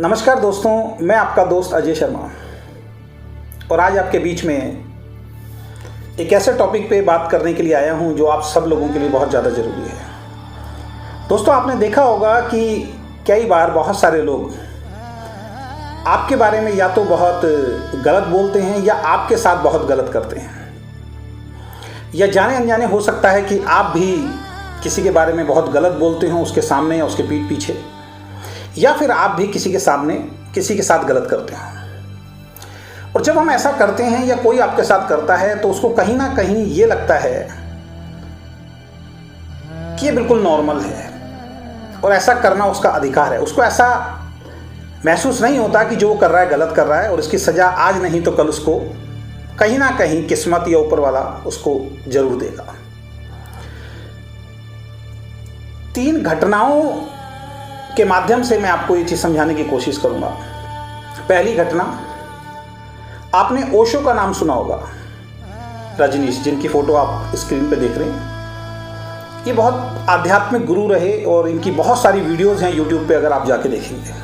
नमस्कार दोस्तों, मैं आपका दोस्त अजय शर्मा और आज आपके बीच में एक ऐसे टॉपिक पे बात करने के लिए आया हूं जो आप सब लोगों के लिए बहुत ज़्यादा ज़रूरी है। दोस्तों, आपने देखा होगा कि कई बार बहुत सारे लोग आपके बारे में या तो बहुत गलत बोलते हैं या आपके साथ बहुत गलत करते हैं, या जाने अनजाने हो सकता है कि आप भी किसी के बारे में बहुत गलत बोलते हो उसके सामने या उसके पीठ पीछे, या फिर आप भी किसी के सामने किसी के साथ गलत करते हो। और जब हम ऐसा करते हैं या कोई आपके साथ करता है तो उसको कहीं ना कहीं ये लगता है कि ये बिल्कुल नॉर्मल है और ऐसा करना उसका अधिकार है। उसको ऐसा महसूस नहीं होता कि जो वो कर रहा है गलत कर रहा है और इसकी सज़ा आज नहीं तो कल उसको कहीं ना कहीं किस्मत या ऊपर वाला उसको जरूर देगा। 3 घटनाओं के माध्यम से मैं आपको ये चीज़ समझाने की कोशिश करूंगा। पहली घटना, आपने ओशो का नाम सुना होगा, रजनीश, जिनकी फ़ोटो आप स्क्रीन पे देख रहे हैं। ये बहुत आध्यात्मिक गुरु रहे और इनकी बहुत सारी वीडियोज़ हैं यूट्यूब पे, अगर आप जाके देखेंगे।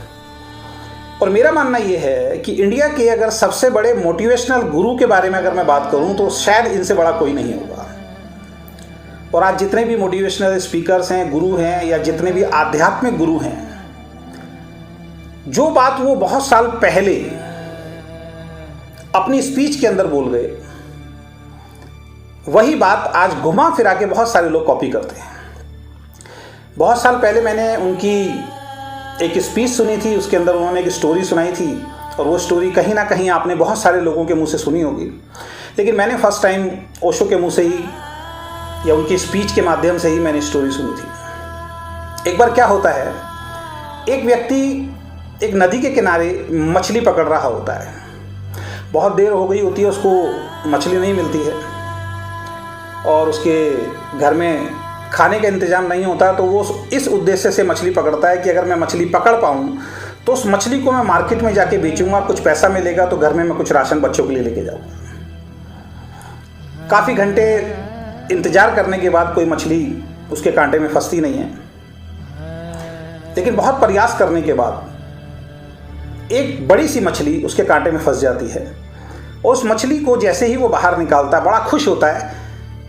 और मेरा मानना ये है कि इंडिया के अगर सबसे बड़े मोटिवेशनल गुरु के बारे में अगर मैं बात करूं तो शायद इनसे बड़ा कोई नहीं होगा। और आज जितने भी मोटिवेशनल स्पीकर्स हैं, गुरु हैं, या जितने भी आध्यात्मिक गुरु हैं, जो बात वो बहुत साल पहले अपनी स्पीच के अंदर बोल गए, वही बात आज घुमा फिरा के बहुत सारे लोग कॉपी करते हैं। बहुत साल पहले मैंने उनकी एक स्पीच सुनी थी, उसके अंदर उन्होंने एक स्टोरी सुनाई थी और वो स्टोरी कहीं ना कहीं आपने बहुत सारे लोगों के मुंह से सुनी होगी, लेकिन मैंने फर्स्ट टाइम ओशो के मुंह से ही या उनकी स्पीच के माध्यम से ही मैंने स्टोरी सुनी थी। एक बार क्या होता है, एक व्यक्ति एक नदी के किनारे मछली पकड़ रहा होता है। बहुत देर हो गई होती है, उसको मछली नहीं मिलती है और उसके घर में खाने का इंतज़ाम नहीं होता, तो वो इस उद्देश्य से मछली पकड़ता है कि अगर मैं मछली पकड़ पाऊँ तो उस मछली को मैं मार्केट में जाके बेचूंगा, कुछ पैसा मिलेगा तो घर में मैं कुछ राशन बच्चों के लिए लेके जाऊँगा। काफ़ी घंटे इंतज़ार करने के बाद कोई मछली उसके कांटे में फंसती नहीं है, लेकिन बहुत प्रयास करने के बाद एक बड़ी सी मछली उसके कांटे में फंस जाती है। और उस मछली को जैसे ही वो बाहर निकालता है, बड़ा खुश होता है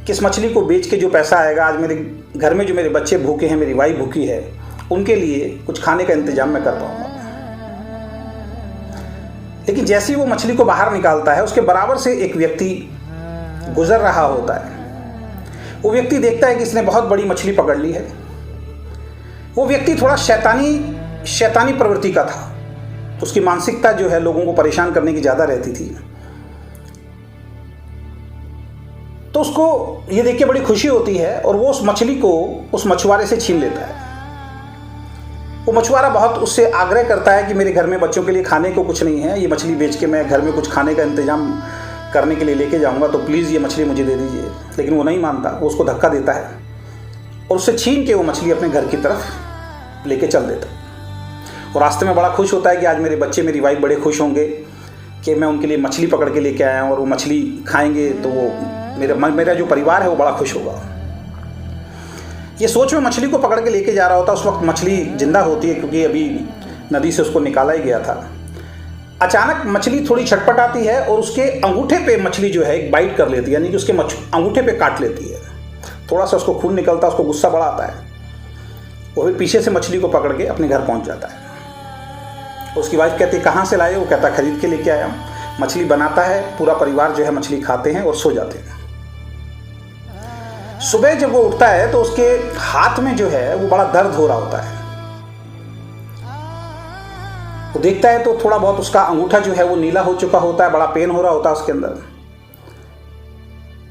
कि इस मछली को बेच के जो पैसा आएगा, आज मेरे घर में जो मेरे बच्चे भूखे हैं, मेरी वाइफ भूखी है, उनके लिए कुछ खाने का इंतजाम मैं कर पाऊंगा। लेकिन जैसे ही वो मछली को बाहर निकालता है, उसके बराबर से एक व्यक्ति गुजर रहा होता है। वो व्यक्ति देखता है कि इसने बहुत बड़ी मछली पकड़ ली है। वो व्यक्ति थोड़ा शैतानी प्रवृत्ति का था, उसकी मानसिकता जो है लोगों को परेशान करने की ज़्यादा रहती थी। तो उसको ये देख के बड़ी खुशी होती है और वो उस मछली को उस मछुआरे से छीन लेता है। वो मछुआरा बहुत उससे आग्रह करता है कि मेरे घर में बच्चों के लिए खाने को कुछ नहीं है, ये मछली बेच के मैं घर में कुछ खाने का इंतजाम करने के लिए लेके जाऊंगा, तो प्लीज़ ये मछली मुझे दे दीजिए। लेकिन वो नहीं मानता, वो उसको धक्का देता है और उससे छीन के वो मछली अपने घर की तरफ लेके चल देता है। और रास्ते में बड़ा खुश होता है कि आज मेरे बच्चे, मेरी वाइफ बड़े खुश होंगे कि मैं उनके लिए मछली पकड़ के लेके आया हूँ और वो मछली खाएंगे तो वो मेरा जो परिवार है वो बड़ा खुश होगा। ये सोच में मछली को पकड़ के लेके जा रहा होता। उस वक्त मछली जिंदा होती है क्योंकि अभी नदी से उसको निकाला ही गया था। अचानक मछली थोड़ी छटपटाती है और उसके अंगूठे पे मछली जो है एक बाइट कर लेती है, यानी कि उसके अंगूठे पे काट लेती है। थोड़ा सा उसको खून निकलता है, उसको गुस्सा बड़ा आता है। वो फिर पीछे से मछली को पकड़ के अपने घर पहुंच जाता है। उसकी वाइफ कहती है कहाँ से लाए? वो कहता है खरीद के लेके आया हूँ। मछली बनाता है, पूरा परिवार जो है मछली खाते हैं और सो जाते हैं। सुबह जब वो उठता है तो उसके हाथ में जो है वो बड़ा दर्द हो रहा होता है। वो देखता है तो थोड़ा बहुत उसका अंगूठा जो है वो नीला हो चुका होता है, बड़ा पेन हो रहा होता है उसके अंदर।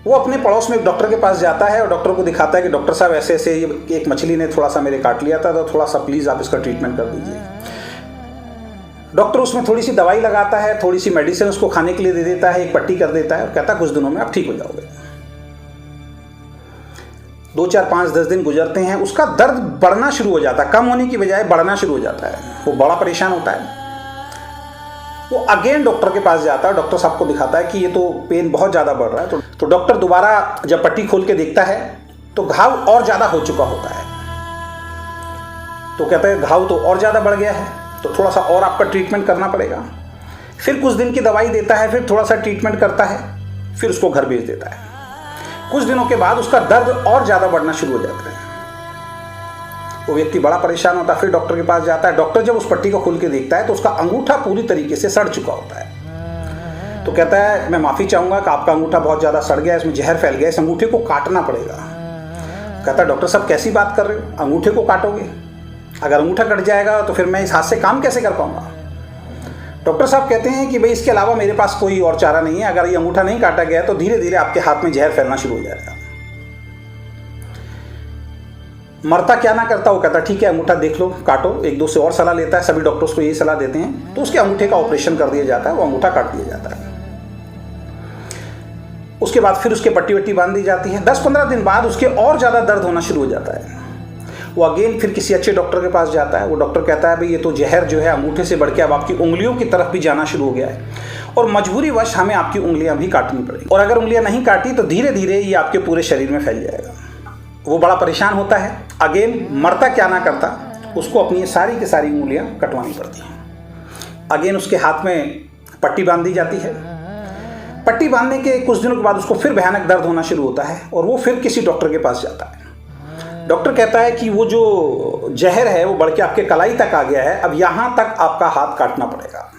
वो अपने पड़ोस में एक डॉक्टर के पास जाता है और डॉक्टर को दिखाता है कि डॉक्टर साहब ऐसे ऐसे ये एक मछली ने थोड़ा सा मेरे काट लिया था, तो थोड़ा सा प्लीज़ आप इसका ट्रीटमेंट कर दीजिए। डॉक्टर उसमें थोड़ी सी दवाई लगाता है, थोड़ी सी मेडिसिन उसको खाने के लिए दे देता है, एक पट्टी कर देता है और कहता है कुछ दिनों में आप ठीक हो जाओगे। 2, 4, 5, 10 दिन गुजरते हैं। उसका दर्द बढ़ना शुरू हो जाता है, कम होने की बजाय बढ़ना शुरू हो जाता है। वो बड़ा परेशान होता है। वो अगेन डॉक्टर के पास जाता है, डॉक्टर साहब को दिखाता है कि ये तो पेन बहुत ज़्यादा बढ़ रहा है। तो डॉक्टर दोबारा जब पट्टी खोल के देखता है तो घाव और ज़्यादा हो चुका होता है। तो कहता है घाव तो और ज़्यादा बढ़ गया है। तो थोड़ा सा और आपका ट्रीटमेंट करना पड़ेगा। फिर कुछ दिन की दवाई देता है, फिर थोड़ा सा ट्रीटमेंट करता है, फिर उसको घर भेज देता है। कुछ दिनों के बाद उसका दर्द और ज़्यादा बढ़ना शुरू हो जाता है। वो व्यक्ति बड़ा परेशान होता है, फिर डॉक्टर के पास जाता है। डॉक्टर जब उस पट्टी को खोल के देखता है तो उसका अंगूठा पूरी तरीके से सड़ चुका होता है। तो कहता है मैं माफ़ी चाहूँगा कि आपका अंगूठा बहुत ज़्यादा सड़ गया, इसमें जहर फैल गया, इस अंगूठे को काटना पड़ेगा। कहता है डॉक्टर साहब कैसी बात कर रहे हो, अंगूठे को काटोगे? अगर अंगूठा कट जाएगा तो फिर मैं इस हाथ से काम कैसे कर पाऊँगा? डॉक्टर साहब कहते हैं कि भाई इसके अलावा मेरे पास कोई और चारा नहीं है। अगर ये अंगूठा नहीं काटा गया तो धीरे धीरे आपके हाथ में जहर फैलना शुरू हो जाएगा। मरता क्या ना करता, वो कहता ठीक है अंगूठा देख लो, काटो। एक दो से और सलाह लेता है, सभी डॉक्टर्स को यही सलाह देते हैं। तो उसके अंगूठे का ऑपरेशन कर दिया जाता है, वो अंगूठा काट दिया जाता है। उसके बाद फिर उसके पट्टी वट्टी बांध दी जाती है। 10-15 दिन बाद उसके और ज़्यादा दर्द होना शुरू हो जाता है। वो अगेन फिर किसी अच्छे डॉक्टर के पास जाता है। वो डॉक्टर कहता है भाई ये तो जहर जो है अंगूठे से बढ़ के अब आपकी उंगलियों की तरफ भी जाना शुरू हो गया है और मजबूरीवश हमें आपकी उंगलियां भी काटनी पड़ेगी, और अगर उंगलियां नहीं काटी तो धीरे धीरे ये आपके पूरे शरीर में फैल जाएगा। वो बड़ा परेशान होता है। अगेन मरता क्या ना करता, उसको अपनी ये सारी की सारी उंगलियां कटवानी पड़ती हैं। अगेन उसके हाथ में पट्टी बांध दी जाती है। पट्टी बांधने के कुछ दिनों के बाद उसको फिर भयानक दर्द होना शुरू होता है और वो फिर किसी डॉक्टर के पास जाता है। डॉक्टर कहता है कि वो जो जहर है वो बढ़ के आपके कलाई तक आ गया है, अब यहाँ तक आपका हाथ काटना पड़ेगा।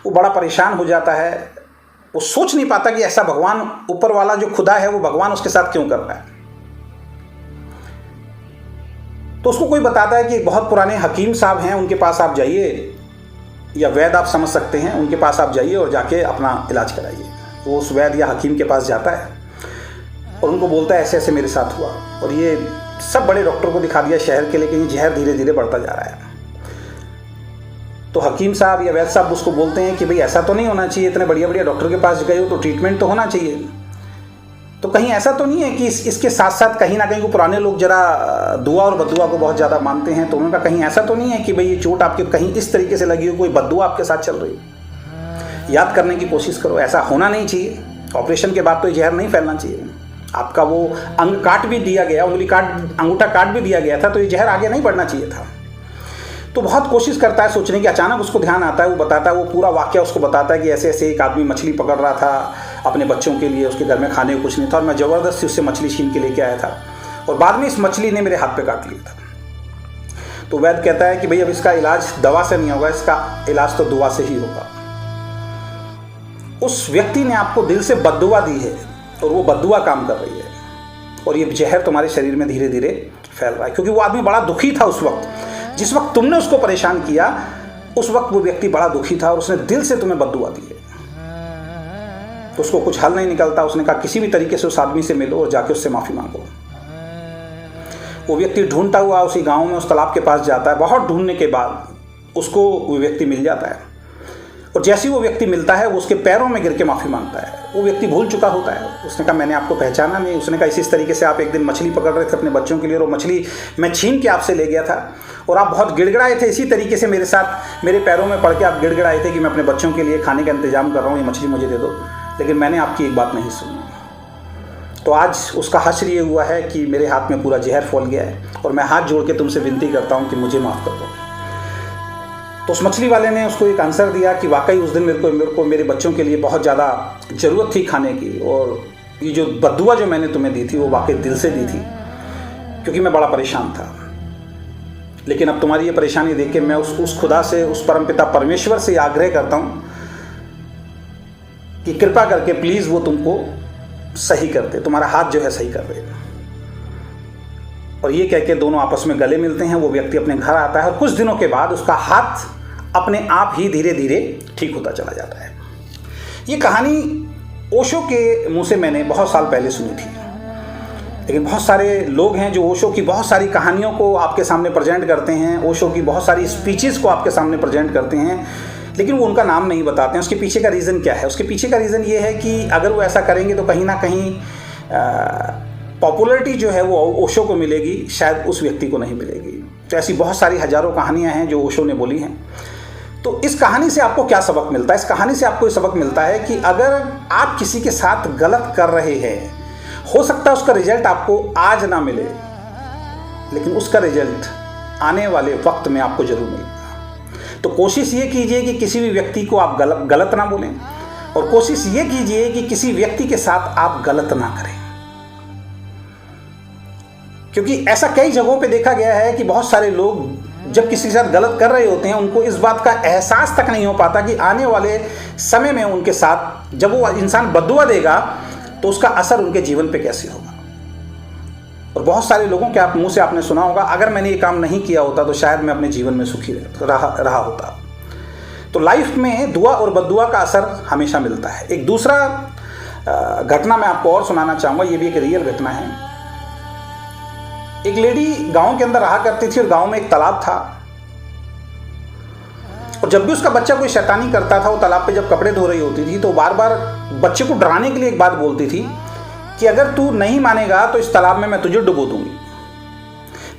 वो बड़ा परेशान हो जाता है। वो सोच नहीं पाता कि ऐसा भगवान ऊपर वाला जो खुदा है वो भगवान उसके साथ क्यों कर रहा है। तो उसको कोई बताता है कि बहुत पुराने हकीम साहब हैं, उनके पास आप जाइए, या वैद्य आप समझ सकते हैं, उनके पास आप जाइए और जाके अपना इलाज कराइए। वो उस वैद्य या हकीम के पास जाता है और उनको बोलता है ऐसे ऐसे मेरे साथ हुआ, और ये सब बड़े डॉक्टर को दिखा दिया शहर के, लेकिन ये जहर धीरे धीरे बढ़ता जा रहा है। तो हकीम साहब या वैद्य साहब उसको बोलते हैं कि भाई ऐसा तो नहीं होना चाहिए, इतने बढ़िया बढ़िया डॉक्टर के पास गए हो तो ट्रीटमेंट तो होना चाहिए। तो कहीं ऐसा तो नहीं है कि इसके साथ साथ कहीं ना कहीं वो पुराने लोग जरा दुआ और बद्दुआ को बहुत ज़्यादा मानते हैं, तो उन्होंने कहा कहीं ऐसा तो नहीं है कि भाई ये चोट आपके कहीं इस तरीके से लगी हो, कोई बद्दुआ आपके साथ चल रही हो? याद करने की कोशिश करो, ऐसा होना नहीं चाहिए। ऑपरेशन के बाद तो ये जहर नहीं फैलना चाहिए। आपका वो अंग काट भी दिया गया, अंगूठा काट भी दिया गया था, तो ये जहर आगे नहीं बढ़ना चाहिए था। तो बहुत कोशिश करता है सोचने की, अचानक उसको ध्यान आता है, वो बताता है, वो पूरा वाकया उसको बताता है कि ऐसे ऐसे एक आदमी मछली पकड़ रहा था अपने बच्चों के लिए, उसके घर में खाने को कुछ नहीं था और मैं ज़बरदस्ती उससे मछली छीन के लेके आया था और बाद में इस मछली ने मेरे हाथ पे काट लिया था। तो वैद्य कहता है कि भाई अब इसका इलाज दवा से नहीं होगा, इसका इलाज तो दुआ से ही होगा। उस व्यक्ति ने आपको दिल से बद्दुआ दी है और वो बद्दुआ काम कर रही है और ये जहर तुम्हारे शरीर में धीरे धीरे फैल रहा है, क्योंकि वो आदमी बड़ा दुखी था उस वक्त। जिस वक्त तुमने उसको परेशान किया उस वक्त वो व्यक्ति बड़ा दुखी था और उसने दिल से तुम्हें बद्दुआ दी है। तो उसको कुछ हल नहीं निकलता। उसने कहा किसी भी तरीके से उस आदमी से मिलो और जाके उससे माफ़ी मांगो। वो व्यक्ति ढूंढता हुआ उसी गांव में उस तालाब के पास जाता है। बहुत ढूंढने के बाद उसको वो व्यक्ति मिल जाता है और जैसे ही वो व्यक्ति मिलता है वो उसके पैरों में गिर के माफ़ी मांगता है। वो व्यक्ति भूल चुका होता है। उसने कहा मैंने आपको पहचाना नहीं। उसने कहा इसी तरीके से आप एक दिन मछली पकड़ रहे थे अपने बच्चों के लिए और वो मछली मैं छीन के आपसे ले गया था और आप बहुत गिड़गिड़ाए थे, इसी तरीके से मेरे साथ मेरे पैरों में पड़ के आप गिड़गिड़ाए थे कि मैं अपने बच्चों के लिए खाने का इंतजाम कर रहा हूँ, ये मछली मुझे दे दो, लेकिन मैंने आपकी एक बात नहीं सुनी। तो आज उसका हश्र ये हुआ है कि मेरे हाथ में पूरा जहर फैल गया है और मैं हाथ जोड़ के तुमसे विनती करता हूँ कि मुझे माफ़ कर दो। तो उस मछली वाले ने उसको एक आंसर दिया कि वाकई उस दिन मेरे को मेरे बच्चों के लिए बहुत ज़्यादा ज़रूरत थी खाने की, और ये जो बद्दुआ जो मैंने तुम्हें दी थी वो वाकई दिल से दी थी, क्योंकि मैं बड़ा परेशान था। लेकिन अब तुम्हारी ये परेशानी देख के मैं उस खुदा से, उस परमपिता परमेश्वर से आग्रह करता हूँ कि कृपा करके प्लीज़ वो तुमको सही कर दे, तुम्हारा हाथ जो है सही कर दे। और ये कह के दोनों आपस में गले मिलते हैं। वो व्यक्ति अपने घर आता है और कुछ दिनों के बाद उसका हाथ अपने आप ही धीरे धीरे ठीक होता चला जाता है। ये कहानी ओशो के मुंह से मैंने बहुत साल पहले सुनी थी, लेकिन बहुत सारे लोग हैं जो ओशो की बहुत सारी कहानियों को आपके सामने प्रेजेंट करते हैं, ओशो की बहुत सारी स्पीचेस को आपके सामने प्रेजेंट करते हैं, लेकिन वो उनका नाम नहीं बताते हैं। उसके पीछे का रीज़न क्या है? उसके पीछे का रीज़न ये है कि अगर वो ऐसा करेंगे तो कहीं ना कहीं पॉपुलैरिटी जो है वो ओशो को मिलेगी, शायद उस व्यक्ति को नहीं मिलेगी। तो ऐसी बहुत सारी हज़ारों कहानियाँ हैं जो ओशो ने बोली हैं। तो इस कहानी से आपको क्या सबक मिलता है? इस कहानी से आपको ये सबक मिलता है कि अगर आप किसी के साथ गलत कर रहे हैं, हो सकता है उसका रिजल्ट आपको आज ना मिले, लेकिन उसका रिजल्ट आने वाले वक्त में आपको ज़रूर मिलेगा। तो कोशिश ये कीजिए कि किसी भी व्यक्ति को आप गलत ना बोलें, और कोशिश ये कीजिए कि किसी व्यक्ति के साथ आप गलत ना करें। क्योंकि ऐसा कई जगहों पे देखा गया है कि बहुत सारे लोग जब किसी के साथ गलत कर रहे होते हैं, उनको इस बात का एहसास तक नहीं हो पाता कि आने वाले समय में उनके साथ जब वो इंसान बद्दुआ देगा तो उसका असर उनके जीवन पे कैसे होगा। और बहुत सारे लोगों के आप मुंह से आपने सुना होगा, अगर मैंने ये काम नहीं किया होता तो शायद मैं अपने जीवन में सुखी रहा होता। तो लाइफ में दुआ और बद्दुआ का असर हमेशा मिलता है। एक दूसरा घटना मैं आपको और सुनाना चाहूँगा, ये भी एक रियल घटना है। एक लेडी गांव के अंदर रहा करती थी और गांव में एक तालाब था, और जब भी उसका बच्चा कोई शैतानी करता था, वो तालाब पे जब कपड़े धो रही होती थी तो बार बार बच्चे को डराने के लिए एक बात बोलती थी कि अगर तू नहीं मानेगा तो इस तालाब में मैं तुझे डुबो दूंगी।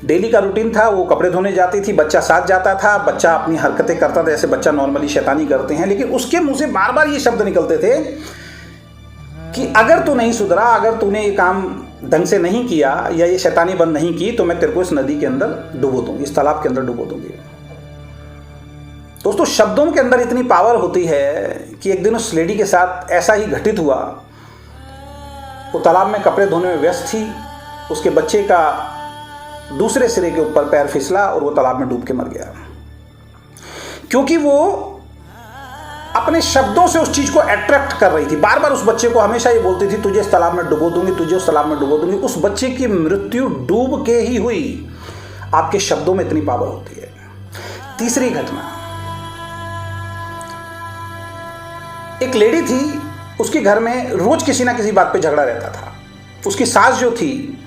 डेली का रूटीन था, वो कपड़े धोने जाती थी, बच्चा साथ जाता था, बच्चा अपनी हरकतें करता था जैसे बच्चा नॉर्मली शैतानी करते हैं, लेकिन उसके मुंह से बार बार ये शब्द निकलते थे कि अगर तू नहीं सुधरा, अगर तूने ये काम ढंग से नहीं किया या ये शैतानी बंद नहीं की तो मैं तेरे को इस नदी के अंदर डुबो दूंगी, इस तालाब के अंदर डुबो दूंगी। दोस्तों, शब्दों के अंदर इतनी पावर होती है कि एक दिन उस लेडी के साथ ऐसा ही घटित हुआ। वो तालाब में कपड़े धोने में व्यस्त थी, उसके बच्चे का दूसरे सिरे के ऊपर पैर फिसला और वो तालाब में डूब के मर गया, क्योंकि वो अपने शब्दों से उस चीज को अट्रैक्ट कर रही थी। बार बार उस बच्चे को हमेशा ये बोलती थी, तुझे इस तालाब में डुबो दूंगी, तुझे उस तालाब में डुबो दूंगी। उस बच्चे की मृत्यु डूब के ही हुई। आपके शब्दों में इतनी पावर होती है। तीसरी घटना, एक लेडी थी, उसके घर में रोज किसी ना किसी बात पे झगड़ा रहता था। उसकी सास जो थी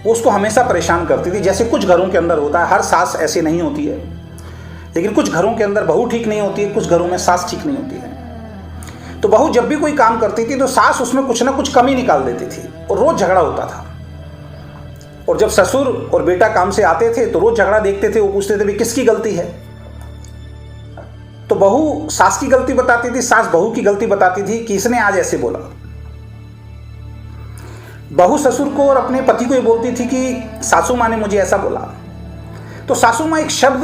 वो उसको हमेशा परेशान करती थी। जैसे कुछ घरों के अंदर होता है, हर सास ऐसी नहीं होती है, लेकिन कुछ घरों के अंदर बहू ठीक नहीं होती है, कुछ घरों में सास ठीक नहीं होती है। तो बहू जब भी कोई काम करती थी तो सास उसमें कुछ ना कुछ कमी निकाल देती थी और रोज झगड़ा होता था। और जब ससुर और बेटा काम से आते थे तो रोज झगड़ा देखते थे। वो पूछते थे भाई किसकी गलती है, तो बहू सास की गलती बताती थी, सास बहू की गलती बताती थी कि इसने आज ऐसे बोला। बहू ससुर को और अपने पति को ये बोलती थी कि सासू माँ ने मुझे ऐसा बोला। तो सासू माँ एक शब्द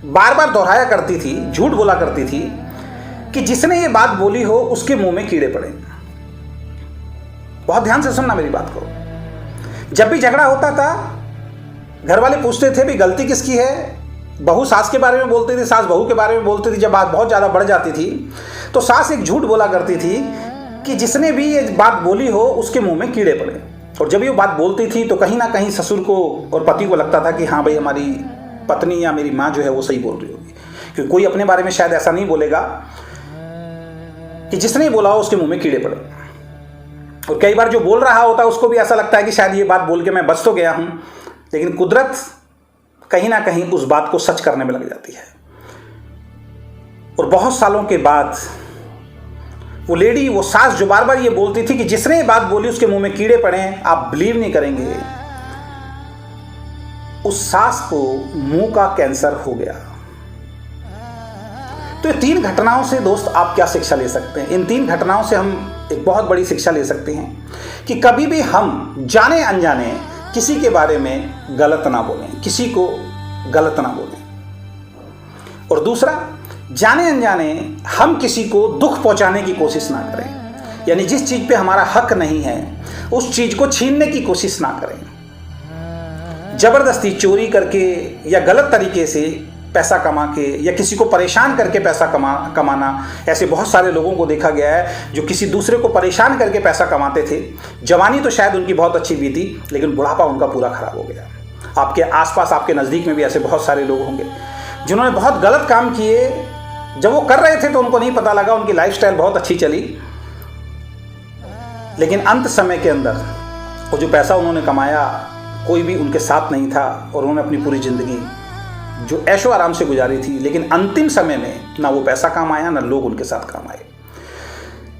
बार बार दोहराया करती थी, झूठ बोला करती थी कि जिसने ये बात बोली हो उसके मुंह में कीड़े पड़े। बहुत ध्यान से सुनना मेरी बात को। जब भी झगड़ा होता था, घर वाले पूछते थे भी गलती किसकी है। बहू सास के बारे में बोलती थी, सास बहू के बारे में बोलती थी। जब बात बहुत ज़्यादा बढ़ जाती थी तो सास एक झूठ बोला करती थी कि जिसने भी ये बात बोली हो उसके मुंह में कीड़े पड़े। और जब ये बात बोलती थी तो कहीं ना कहीं ससुर को और पति को लगता था कि हाँ भाई, हमारी पत्नी या मेरी माँ जो है वो सही बोल रही होगी, क्योंकि कोई अपने बारे में शायद ऐसा नहीं बोलेगा कि जिसने बोला हो उसके मुंह में कीड़े पड़े। और कई बार जो बोल रहा होता है उसको भी ऐसा लगता है कि शायद ये बात बोल के मैं बच तो गया हूं, लेकिन कुदरत कहीं ना कहीं उस बात को सच करने में लग जाती है। और बहुत सालों के बाद वो लेडी, वो सास जो बार बार ये बोलती थी कि जिसने ये बात बोली उसके मुंह में कीड़े पड़े हैं, आप बिलीव नहीं करेंगे, उस सास को मुंह का कैंसर हो गया। तो ये 3 घटनाओं से दोस्त आप क्या शिक्षा ले सकते हैं? इन 3 घटनाओं से हम एक बहुत बड़ी शिक्षा ले सकते हैं कि कभी भी हम जाने अनजाने किसी के बारे में गलत ना बोलें, किसी को गलत ना बोलें। और दूसरा, जाने अनजाने हम किसी को दुख पहुंचाने की कोशिश ना करें। यानी जिस चीज पे हमारा हक नहीं है उस चीज को छीनने की कोशिश ना करें। जबरदस्ती चोरी करके या गलत तरीके से पैसा कमा के या किसी को परेशान करके पैसा कमाना, ऐसे बहुत सारे लोगों को देखा गया है जो किसी दूसरे को परेशान करके पैसा कमाते थे। जवानी तो शायद उनकी बहुत अच्छी बीती, लेकिन बुढ़ापा उनका पूरा खराब हो गया। आपके आसपास, आपके नज़दीक में भी ऐसे बहुत सारे लोग होंगे जिन्होंने बहुत गलत काम किए। जब वो कर रहे थे तो उनको नहीं पता लगा, उनकी लाइफस्टाइल बहुत अच्छी चली, लेकिन अंत समय के अंदर वो जो पैसा उन्होंने कमाया कोई भी उनके साथ नहीं था और उन्होंने अपनी पूरी ज़िंदगी जो ऐशो आराम से गुजारी थी, लेकिन अंतिम समय में ना वो पैसा काम आया ना लोग उनके साथ काम आए।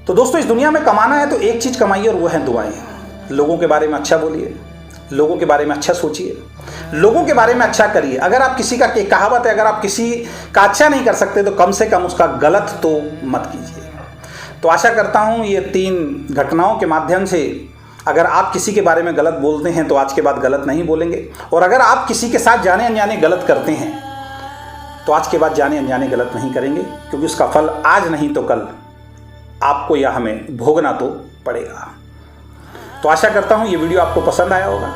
तो दोस्तों, इस दुनिया में कमाना है तो एक चीज़ कमाइए और वो है दुआएं। लोगों के बारे में अच्छा बोलिए, लोगों के बारे में अच्छा सोचिए, लोगों के बारे में अच्छा करिए। अगर आप किसी का, कहावत है, अगर आप किसी का अच्छा नहीं कर सकते तो कम से कम उसका गलत तो मत कीजिए। तो आशा करता हूँ ये 3 घटनाओं के माध्यम से अगर आप किसी के बारे में गलत बोलते हैं तो आज के बाद गलत नहीं बोलेंगे। और अगर आप किसी के साथ जाने अनजाने गलत करते हैं तो आज के बाद जाने अनजाने गलत नहीं करेंगे, क्योंकि उसका फल आज नहीं तो कल आपको या हमें भोगना तो पड़ेगा। तो आशा करता हूँ ये वीडियो आपको पसंद आया होगा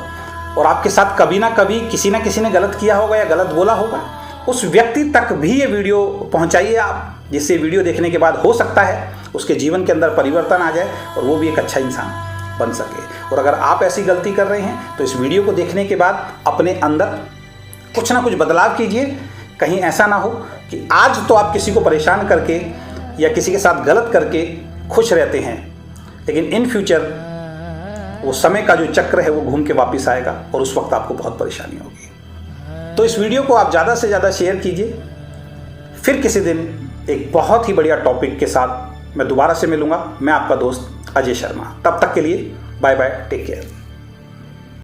और आपके साथ कभी ना कभी किसी ना किसी ने गलत किया होगा या गलत बोला होगा, उस व्यक्ति तक भी ये वीडियो पहुंचाइए आप, जिससे वीडियो देखने के बाद हो सकता है उसके जीवन के अंदर परिवर्तन आ जाए और वो भी एक अच्छा इंसान बन सके। और अगर आप ऐसी गलती कर रहे हैं तो इस वीडियो को देखने के बाद अपने अंदर कुछ ना कुछ बदलाव कीजिए। कहीं ऐसा ना हो कि आज तो आप किसी को परेशान करके या किसी के साथ गलत करके खुश रहते हैं, लेकिन इन फ्यूचर वो समय का जो चक्र है वो घूम के वापस आएगा और उस वक्त आपको बहुत परेशानी होगी। तो इस वीडियो को आप ज़्यादा से ज़्यादा शेयर कीजिए। फिर किसी दिन एक बहुत ही बढ़िया टॉपिक के साथ मैं दोबारा से मिलूंगा। मैं आपका दोस्त अजय शर्मा। तब तक के लिए बाय बाय, टेक केयर।